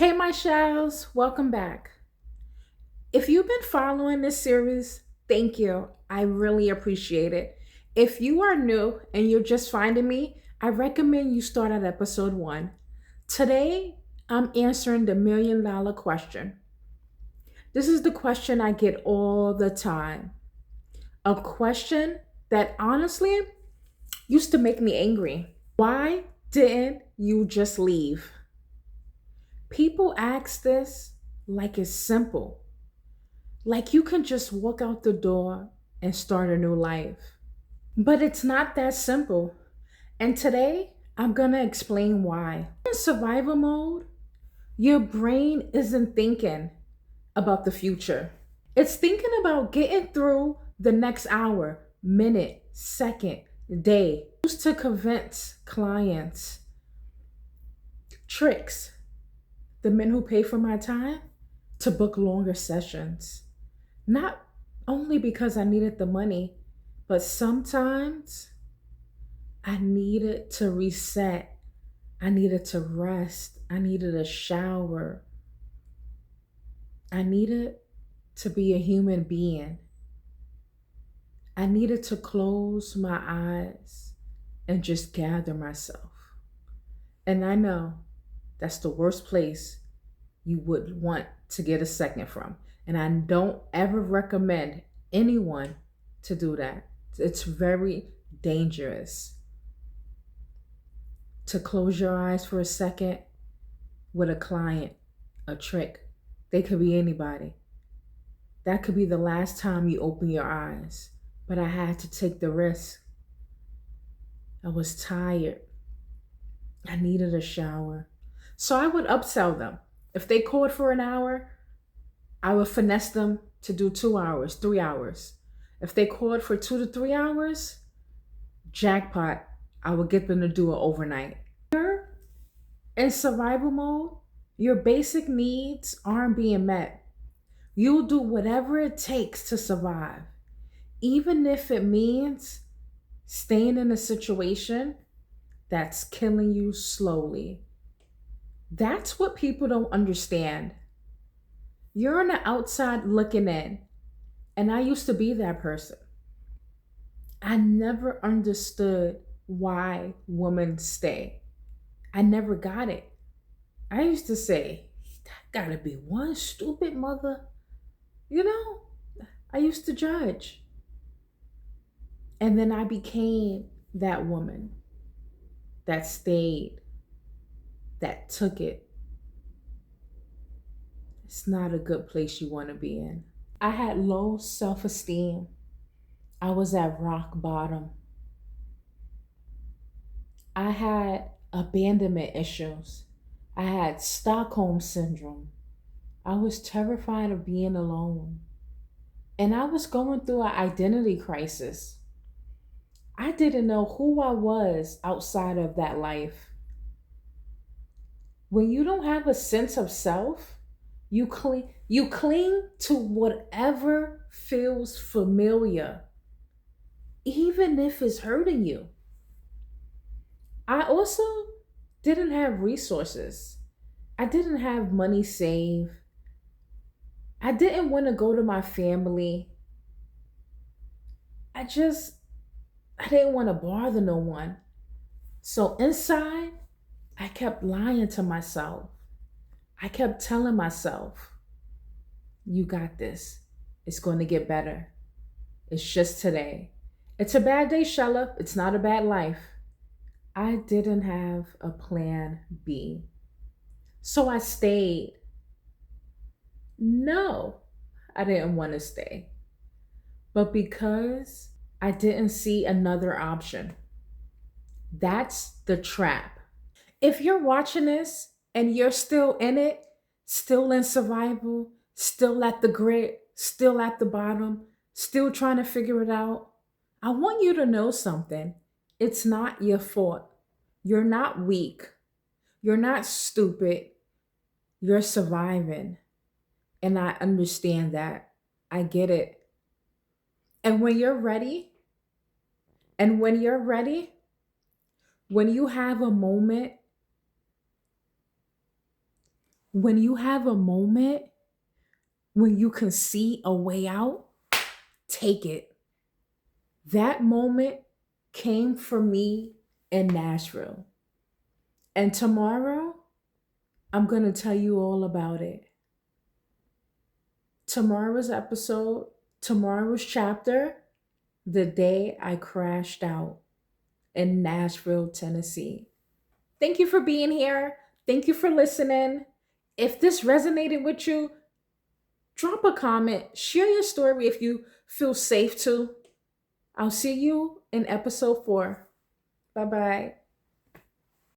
Hey, my shells, welcome back. If you've been following this series, thank you. I really appreciate it. If you are new and you're just finding me, I recommend you start at episode one. Today, I'm answering the $1 million question. This is the question I get all the time. A question that honestly used to make me angry. Why didn't you just leave? People ask this like it's simple. Like you can just walk out the door and start a new life. But it's not that simple. And today, I'm gonna explain why. In survival mode, your brain isn't thinking about the future, it's thinking about getting through the next hour, minute, second, day. Used to convince clients, tricks, the men who pay for my time, to book longer sessions. Not only because I needed the money, but sometimes I needed to reset. I needed to rest. I needed a shower. I needed to be a human being. I needed to close my eyes and just gather myself. And I know that's the worst place you would want to get a second from. And I don't ever recommend anyone to do that. It's very dangerous to close your eyes for a second with a client, a trick. They could be anybody. That could be the last time you open your eyes. But I had to take the risk. I was tired. I needed a shower. So I would upsell them. If they called for an hour, I would finesse them to do 2 hours, 3 hours. If they called for 2 to 3 hours, jackpot, I would get them to do it overnight. You're in survival mode, your basic needs aren't being met. You'll do whatever it takes to survive, even if it means staying in a situation that's killing you slowly. That's what people don't understand. You're on the outside looking in, and I used to be that person. I never understood why women stay. I never got it. I used to say, that gotta be one stupid mother. You know, I used to judge. And then I became that woman that stayed, that took it. It's not a good place you wanna be in. I had low self esteem. I was at rock bottom. I had abandonment issues. I had Stockholm syndrome. I was terrified of being alone. And I was going through an identity crisis. I didn't know who I was outside of that life. When you don't have a sense of self, you cling to whatever feels familiar, even if it's hurting you. I also didn't have resources. I didn't have money saved. I didn't want to go to my family. I just, I didn't want to bother no one. So inside, I kept lying to myself. I kept telling myself, you got this. It's going to get better. It's just today. It's a bad day, Shella. It's not a bad life. I didn't have a plan B. So I stayed. No, I didn't want to stay. But because I didn't see another option, that's the trap. If you're watching this and you're still in it, still in survival, still at the grit, still at the bottom, still trying to figure it out, I want you to know something. It's not your fault. You're not weak. You're not stupid. You're surviving. And I understand that. I get it. And when you're ready, and when you're ready, when you have a moment When you have a moment when you can see a way out, take it. That moment came for me in Nashville. And tomorrow, I'm going to tell you all about it. Tomorrow's episode, tomorrow's chapter, the day I crashed out in Nashville, Tennessee. Thank you for being here. Thank you for listening. If this resonated with you, drop a comment, share your story if you feel safe to. I'll see you in episode 4. Bye bye.